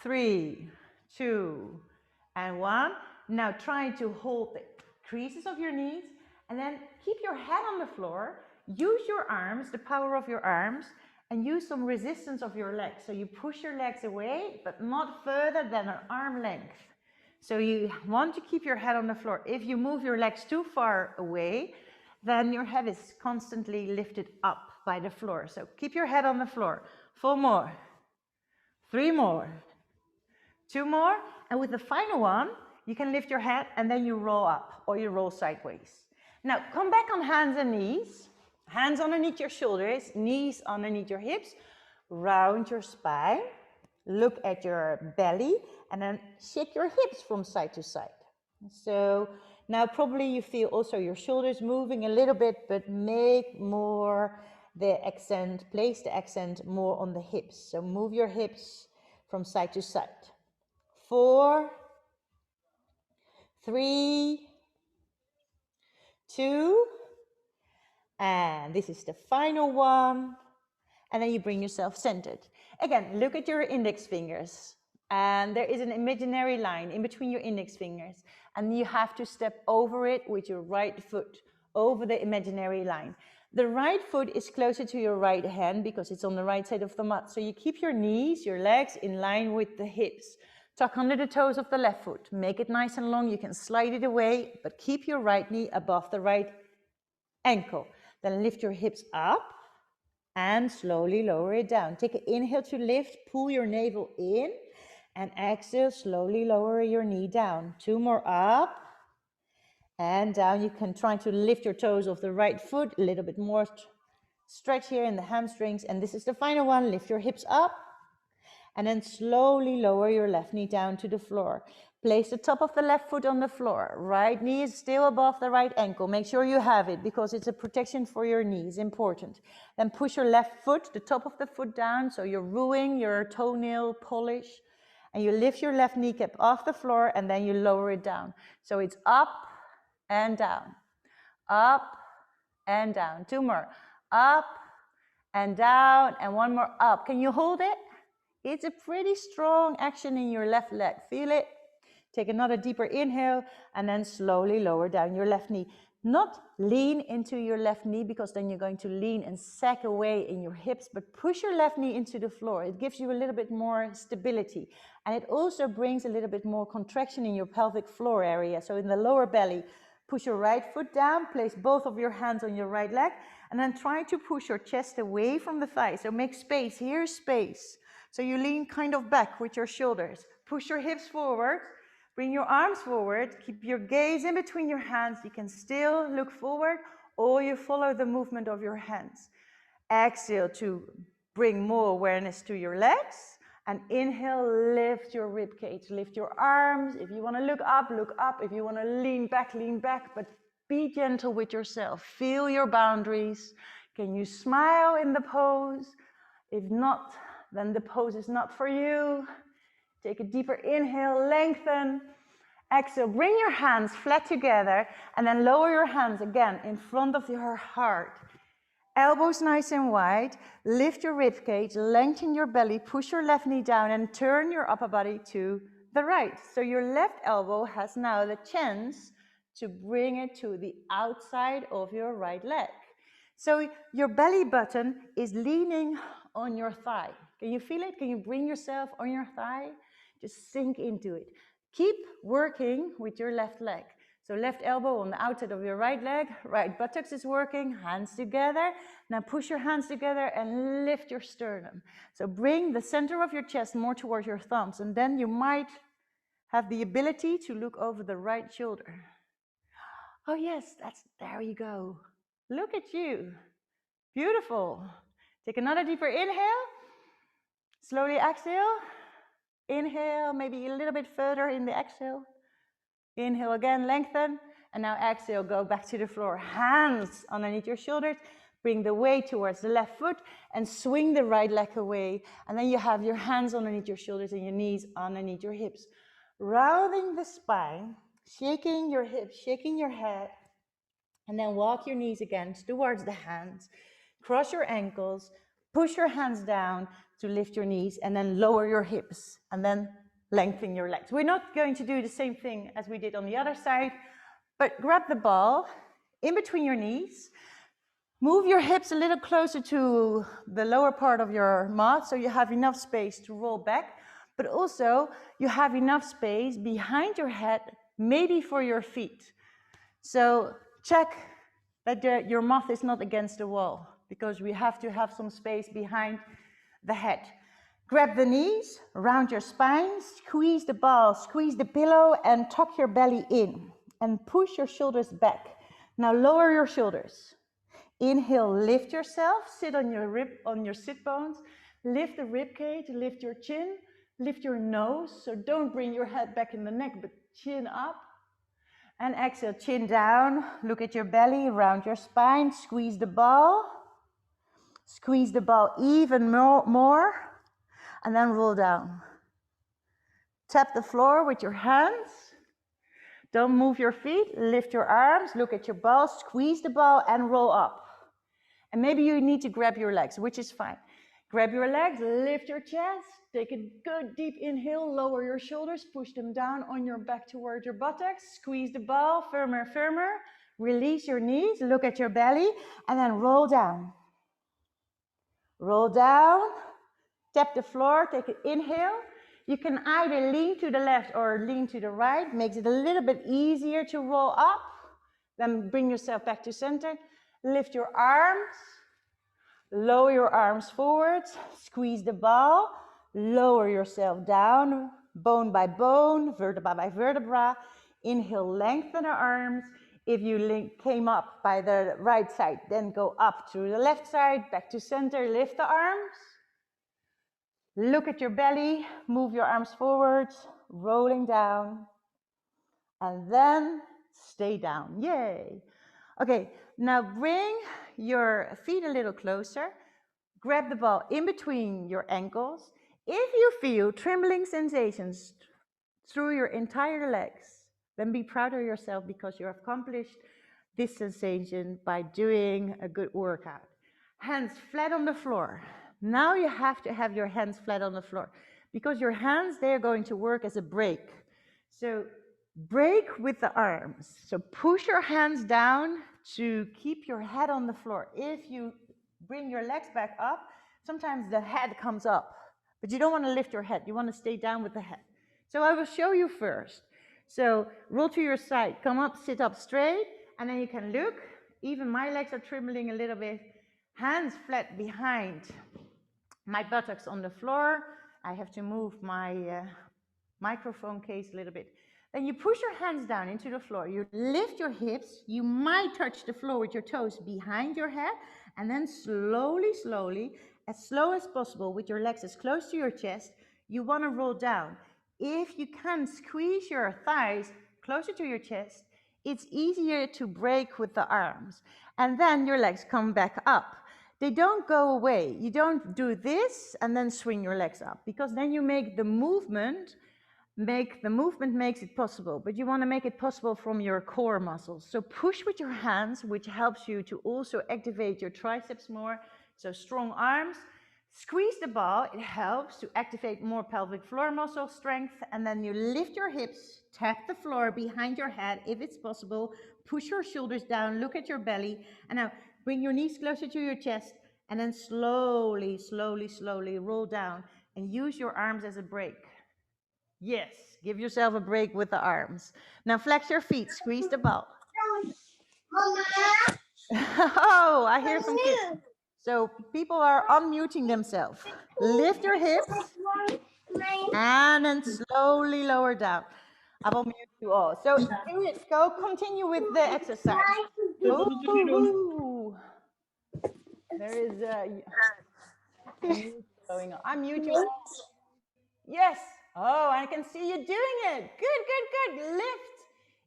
Speaker 1: 3, 2, and 1. Now try to hold the creases of your knees and then keep your head on the floor. Use your arms, the power of your arms, and use some resistance of your legs. So you push your legs away, but not further than an arm length. So you want to keep your head on the floor. If you move your legs too far away, then your head is constantly lifted up by the floor. So keep your head on the floor. 4 more, 3 more, 2 more. And with the final one, you can lift your head and then you roll up or you roll sideways. Now come back on hands and knees. Hands underneath your shoulders, knees underneath your hips. Round your spine. Look at your belly and then shake your hips from side to side. So now probably you feel also your shoulders moving a little bit, but make more the accent, place the accent more on the hips. So move your hips from side to side. 4, 3, 2, and this is the final one. And then you bring yourself centered. Again, look at your index fingers. And there is an imaginary line in between your index fingers. And you have to step over it with your right foot, over the imaginary line. The right foot is closer to your right hand because it's on the right side of the mat. So you keep your knees, your legs in line with the hips. Tuck under the toes of the left foot. Make it nice and long. You can slide it away, but keep your right knee above the right ankle. Then lift your hips up and slowly lower it down. Take an inhale to lift, pull your navel in, and exhale, slowly lower your knee down. 2 more up and down. You can try to lift your toes off the right foot, a little bit more stretch here in the hamstrings. And this is the final one. Lift your hips up and then slowly lower your left knee down to the floor. Place the top of the left foot on the floor. Right knee is still above the right ankle. Make sure you have it because it's a protection for your knees, important. Then push your left foot, the top of the foot down, so you're ruining your toenail polish. And you lift your left kneecap off the floor and then you lower it down. So it's up and down, up and down. 2 more, up and down, and 1 more up. Can you hold it? It's a pretty strong action in your left leg. Feel it? Take another deeper inhale and then slowly lower down your left knee. Not lean into your left knee because then you're going to lean and sag away in your hips, but push your left knee into the floor. It gives you a little bit more stability. And it also brings a little bit more contraction in your pelvic floor area. So in the lower belly, push your right foot down, place both of your hands on your right leg, and then try to push your chest away from the thigh. So make space, here's space. So you lean kind of back with your shoulders. Push your hips forward. Bring your arms forward, keep your gaze in between your hands. You can still look forward or you follow the movement of your hands. Exhale to bring more awareness to your legs. And inhale, lift your rib cage, lift your arms. If you want to look up, look up. If you want to lean back, but be gentle with yourself. Feel your boundaries. Can you smile in the pose? If not, then the pose is not for you. Take a deeper inhale, lengthen. Exhale, bring your hands flat together and then lower your hands again in front of your heart. Elbows nice and wide, lift your rib cage, lengthen your belly, push your left knee down and turn your upper body to the right. So your left elbow has now the chance to bring it to the outside of your right leg. So your belly button is leaning on your thigh. Can you feel it? Can you bring yourself on your thigh? Just sink into it. Keep working with your left leg. So left elbow on the outside of your right leg, right buttocks is working, hands together. Now push your hands together and lift your sternum. So bring the center of your chest more towards your thumbs, and then you might have the ability to look over the right shoulder. Oh yes, there you go. Look at you. Beautiful. Take another deeper inhale. Slowly exhale. Inhale, maybe a little bit further in the exhale. Inhale again, lengthen. And now exhale, go back to the floor. Hands underneath your shoulders. Bring the weight towards the left foot and swing the right leg away. And then you have your hands underneath your shoulders and your knees underneath your hips. Rounding the spine, shaking your hips, shaking your head. And then walk your knees again towards the hands. Cross your ankles, push your hands down to lift your knees, and then lower your hips, and then lengthen your legs. We're not going to do the same thing as we did on the other side, but grab the ball in between your knees. Move your hips a little closer to the lower part of your mat so you have enough space to roll back, but also you have enough space behind your head, maybe for your feet. So check that your mat is not against the wall, because we have to have some space behind the head. Grab the knees, round your spine, squeeze the ball, squeeze the pillow, and tuck your belly in. And push your shoulders back. Now lower your shoulders. Inhale, lift yourself, sit on your sit bones. Lift the rib cage, lift your chin, lift your nose. So don't bring your head back in the neck, but chin up. And exhale, chin down, look at your belly, round your spine, squeeze the ball. Squeeze the ball even more, and then roll down. Tap the floor with your hands. Don't move your feet, lift your arms, look at your ball, squeeze the ball and roll up. And maybe you need to grab your legs, which is fine. Grab your legs, lift your chest, take a good deep inhale, lower your shoulders, push them down on your back toward your buttocks, squeeze the ball, firmer, firmer, release your knees, look at your belly, and then roll down. Roll down, tap the floor, take an inhale. You can either lean to the left or lean to the right, makes it a little bit easier to roll up. Then bring yourself back to center. Lift your arms, lower your arms forwards, squeeze the ball, lower yourself down, bone by bone, vertebra by vertebra. Inhale, lengthen the arms. If you came up by the right side, then go up to the left side, back to center, lift the arms. Look at your belly, move your arms forwards, rolling down, and then stay down. Yay. Okay, now bring your feet a little closer. Grab the ball in between your ankles. If you feel trembling sensations through your entire legs, then be proud of yourself, because you have accomplished this sensation by doing a good workout. Hands flat on the floor. Now you have to have your hands flat on the floor, because your hands, they're going to work as a brake. So brake with the arms. So push your hands down to keep your head on the floor. If you bring your legs back up, sometimes the head comes up, but you don't want to lift your head. You want to stay down with the head. So I will show you first. So roll to your side, come up, sit up straight, and then you can look. Even my legs are trembling a little bit. Hands flat behind my buttocks on the floor. I have to move my microphone case a little bit. Then you push your hands down into the floor. You lift your hips. You might touch the floor with your toes behind your head. And then slowly, slowly, as slow as possible, with your legs as close to your chest, you want to roll down. If you can squeeze your thighs closer to your chest, it's easier to brake with the arms. And then your legs come back up. They don't go away. You don't do this and then swing your legs up, because then you make the movement the movement makes it possible, but you want to make it possible from your core muscles. So push with your hands, which helps you to also activate your triceps more. So strong arms. Squeeze the ball, it helps to activate more pelvic floor muscle strength, and then you lift your hips, tap the floor behind your head if it's possible, push your shoulders down, look at your belly, and now bring your knees closer to your chest, and then slowly, slowly, slowly roll down and use your arms as a brake. Yes, give yourself a break with the arms. Now flex your feet, squeeze the ball.
Speaker 2: Mama.
Speaker 1: Oh, I hear some kids. So people are unmuting themselves. Lift your hips and then slowly lower down. I will mute you all. So do it. Go continue with the exercise. Ooh. There is a mute going on. I mute you. Yes. Oh, I can see you doing it. Good, good, good. Lift.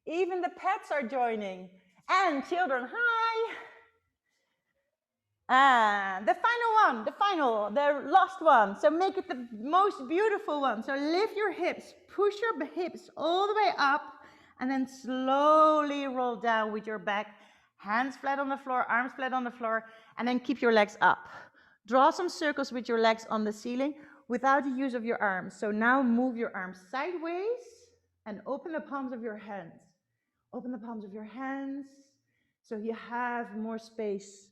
Speaker 1: Even the pets are joining. And children, hi. And the last one. So make it the most beautiful one. So lift your hips, push your hips all the way up, and then slowly roll down with your back. Hands flat on the floor, arms flat on the floor, and then keep your legs up. Draw some circles with your legs on the ceiling without the use of your arms. So now move your arms sideways and open the palms of your hands. Open the palms of your hands so you have more space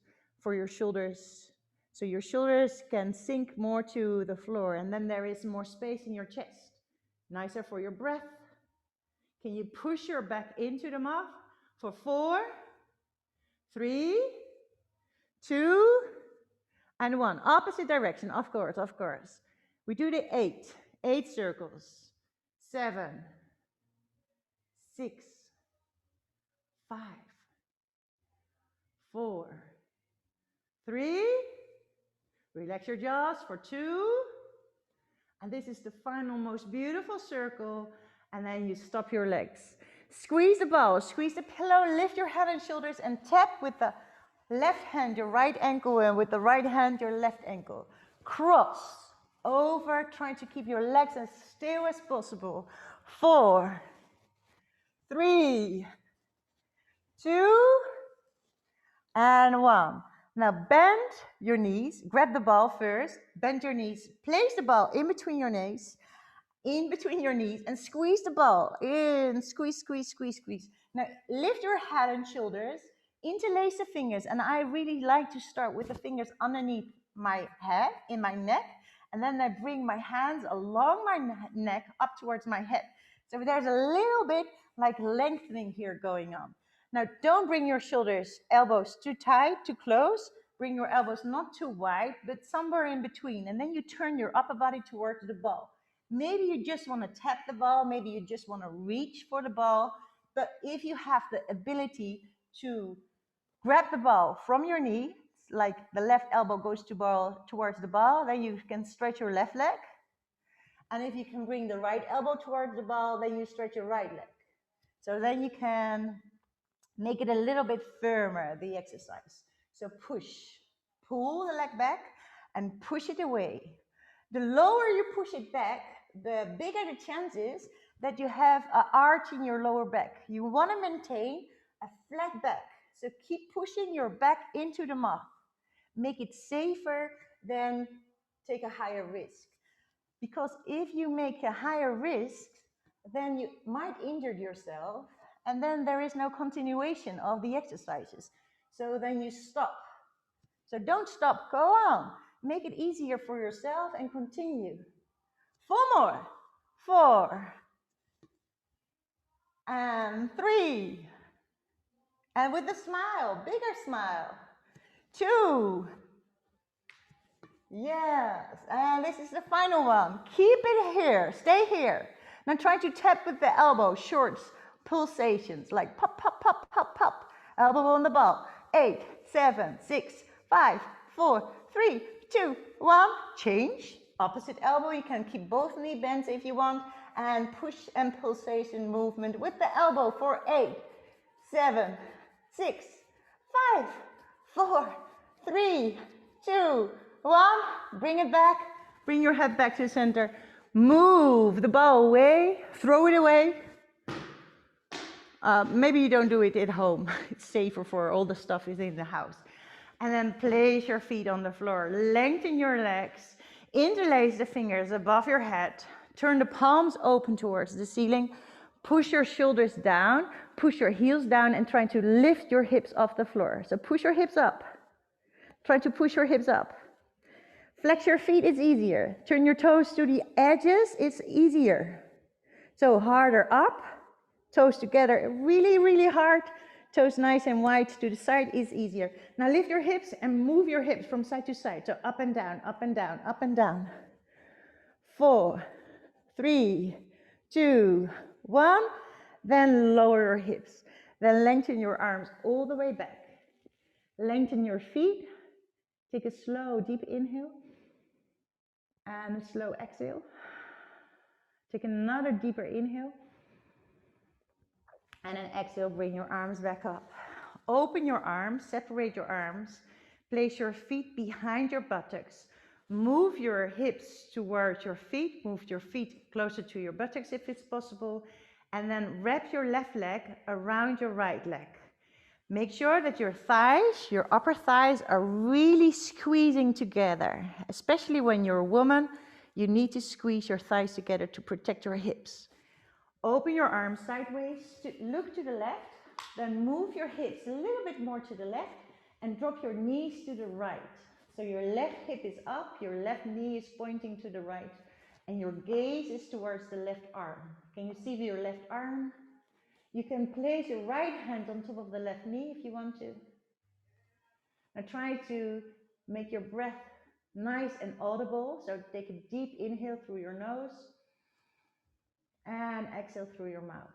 Speaker 1: for your shoulders. So your shoulders can sink more to the floor, and then there is more space in your chest. Nicer for your breath. Can you push your back into the mat for 4, 3, 2, and 1. Opposite direction, of course, of course. We do the 8 circles. 7, 6, 5, 4, 3, relax your jaws for 2, and this is the final most beautiful circle, and then you stop your legs. Squeeze the ball, squeeze the pillow, lift your head and shoulders, and tap with the left hand your right ankle, and with the right hand your left ankle. Cross over, trying to keep your legs as still as possible. 4, 3, 2, and 1. Now bend your knees, grab the ball first, bend your knees, place the ball in between your knees, and squeeze the ball in, squeeze, squeeze, squeeze, squeeze. Now lift your head and shoulders, interlace the fingers, and I really like to start with the fingers underneath my head, in my neck, and then I bring my hands along my neck up towards my head. So there's a little bit like lengthening here going on. Now, don't bring your shoulders, elbows too tight, too close. Bring your elbows not too wide, but somewhere in between. And then you turn your upper body towards the ball. Maybe you just want to tap the ball. Maybe you just want to reach for the ball. But if you have the ability to grab the ball from your knee, like the left elbow goes towards the ball, then you can stretch your left leg. And if you can bring the right elbow towards the ball, then you stretch your right leg. So then you can make it a little bit firmer, the exercise. So push, pull the leg back and push it away. The lower you push it back, the bigger the chance is that you have an arch in your lower back. You want to maintain a flat back. So keep pushing your back into the mat. Make it safer than take a higher risk. Because if you make a higher risk, then you might injure yourself, and then there is no continuation of the exercises. So then you stop. So don't stop, go on. Make it easier for yourself and continue. 4 more. 4. And 3. And with a smile, bigger smile. 2. Yes, and this is the final one. Keep it here, stay here. Now try to tap with the elbow, short pulsations, like pop, pop, pop, pop, pop. Elbow on the ball. 8, 7, 6, 5, 4, 3, 2, 1. Change. Opposite elbow, you can keep both knee bends if you want. And push and pulsation movement with the elbow for 8, 7, 6, 5, 4, 3, 2, 1. Bring it back. Bring your head back to the center. Move the ball away, throw it away. Maybe you don't do it at home. It's safer for all the stuff is in the house. And then place your feet on the floor. Lengthen your legs. Interlace the fingers above your head. Turn the palms open towards the ceiling. Push your shoulders down. Push your heels down and try to lift your hips off the floor. So push your hips up. Try to push your hips up. Flex your feet, it's easier. Turn your toes to the edges, it's easier. So harder up. Toes together, really, really hard. Toes nice and wide to the side is easier. Now lift your hips and move your hips from side to side. So up and down, up and down, up and down. 4, 3, 2, 1. Then lower your hips. Then lengthen your arms all the way back. Lengthen your feet. Take a slow, deep inhale. And a slow exhale. Take another deeper inhale. And then exhale, bring your arms back up. Open your arms, separate your arms. Place your feet behind your buttocks. Move your hips towards your feet. Move your feet closer to your buttocks if it's possible. And then wrap your left leg around your right leg. Make sure that your thighs, your upper thighs, are really squeezing together. Especially when you're a woman, you need to squeeze your thighs together to protect your hips. Open your arms sideways, look to the left, then move your hips a little bit more to the left and drop your knees to the right. So your left hip is up, your left knee is pointing to the right, and your gaze is towards the left arm. Can you see your left arm? You can place your right hand on top of the left knee if you want to. Now try to make your breath nice and audible. So take a deep inhale through your nose and exhale through your mouth.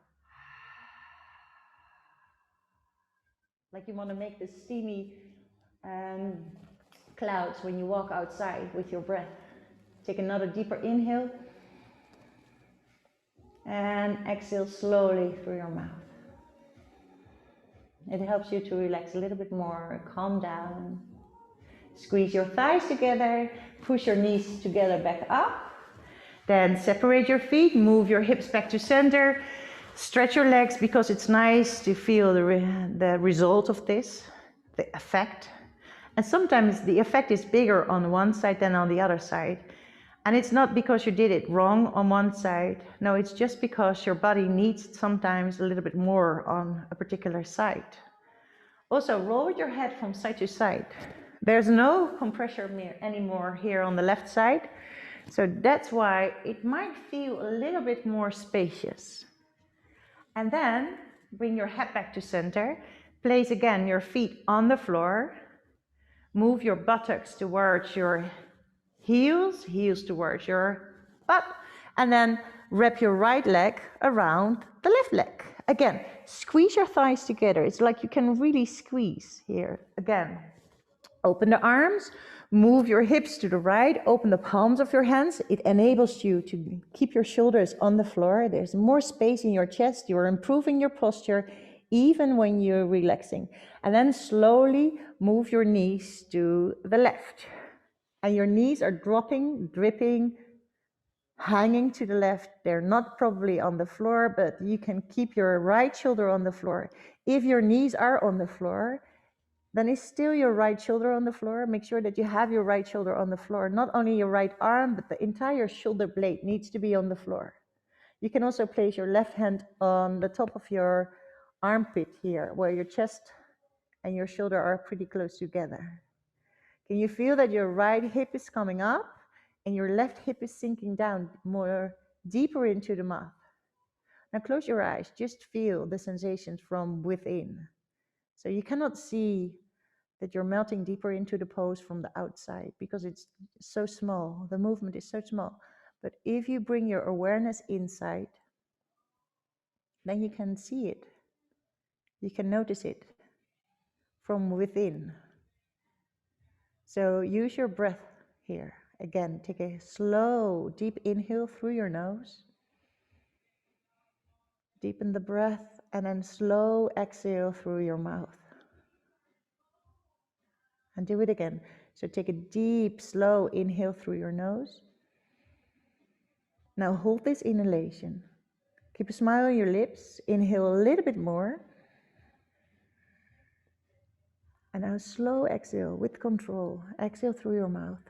Speaker 1: Like you want to make the steamy clouds when you walk outside with your breath. Take another deeper inhale and exhale slowly through your mouth. It helps you to relax a little bit more, calm down. Squeeze your thighs together, push your knees together back up. Then separate your feet, move your hips back to center. Stretch your legs because it's nice to feel the result of this, the effect. And sometimes the effect is bigger on one side than on the other side. And it's not because you did it wrong on one side. No, it's just because your body needs sometimes a little bit more on a particular side. Also, roll with your head from side to side. There's no compression anymore here on the left side. So that's why it might feel a little bit more spacious. And then bring your head back to center. Place again your feet on the floor. Move your buttocks towards your heels, heels towards your butt. And then wrap your right leg around the left leg. Again, squeeze your thighs together. It's like you can really squeeze here. Again, open the arms. Move your hips to the right, open the palms of your hands. It enables you to keep your shoulders on the floor. There's more space in your chest. You're improving your posture even when you're relaxing. And then slowly move your knees to the left. And your knees are dropping, dripping, hanging to the left. They're not probably on the floor, but you can keep your right shoulder on the floor. If your knees are on the floor, then is still your right shoulder on the floor. Make sure that you have your right shoulder on the floor. Not only your right arm, but the entire shoulder blade needs to be on the floor. You can also place your left hand on the top of your armpit here, where your chest and your shoulder are pretty close together. Can you feel that your right hip is coming up and your left hip is sinking down more deeper into the mat? Now close your eyes, just feel the sensations from within. So you cannot see that you're melting deeper into the pose from the outside because it's so small. The movement is so small. But if you bring your awareness inside, then you can see it. You can notice it from within. So use your breath here. Again, take a slow, deep inhale through your nose. Deepen the breath and then slow exhale through your mouth. And do it again. So take a deep, slow inhale through your nose. Now hold this inhalation. Keep a smile on your lips. Inhale a little bit more. And now slow exhale with control. Exhale through your mouth.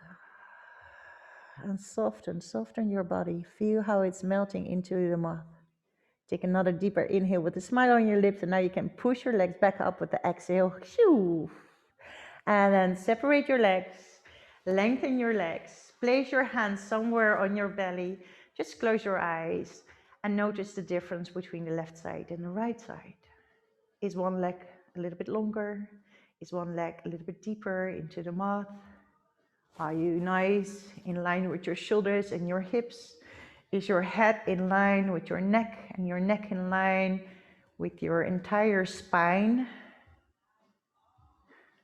Speaker 1: And soften your body. Feel how it's melting into the mat. Take another deeper inhale with a smile on your lips, and now you can push your legs back up with the exhale. And then separate your legs, lengthen your legs, place your hands somewhere on your belly. Just close your eyes and notice the difference between the left side and the right side. Is one leg a little bit longer? Is one leg a little bit deeper into the mat? Are you nice in line with your shoulders and your hips? Is your head in line with your neck and your neck in line with your entire spine?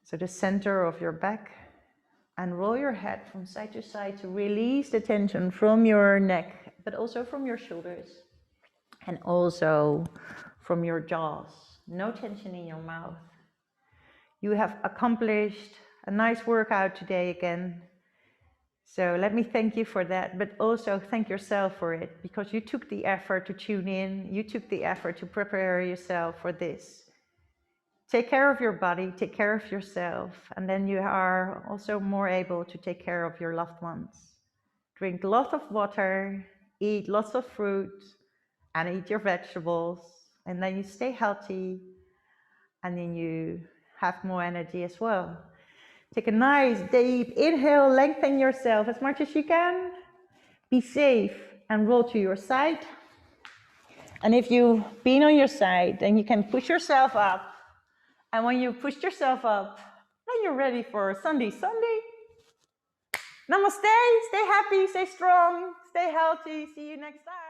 Speaker 1: So the center of your back. And roll your head from side to side to release the tension from your neck, but also from your shoulders and also from your jaws. No tension in your mouth. You have accomplished a nice workout today again. So let me thank you for that, but also thank yourself for it, because you took the effort to tune in. You took the effort to prepare yourself for this. Take care of your body, take care of yourself, and then you are also more able to take care of your loved ones. Drink lots of water, eat lots of fruit, and eat your vegetables, and then you stay healthy, and then you have more energy as well. Take a nice deep inhale, lengthen yourself as much as you can. Be safe and roll to your side. And if you've been on your side, then you can push yourself up. And when you pushed yourself up, then you're ready for Sunday. Namaste, stay happy, stay strong, stay healthy. See you next time.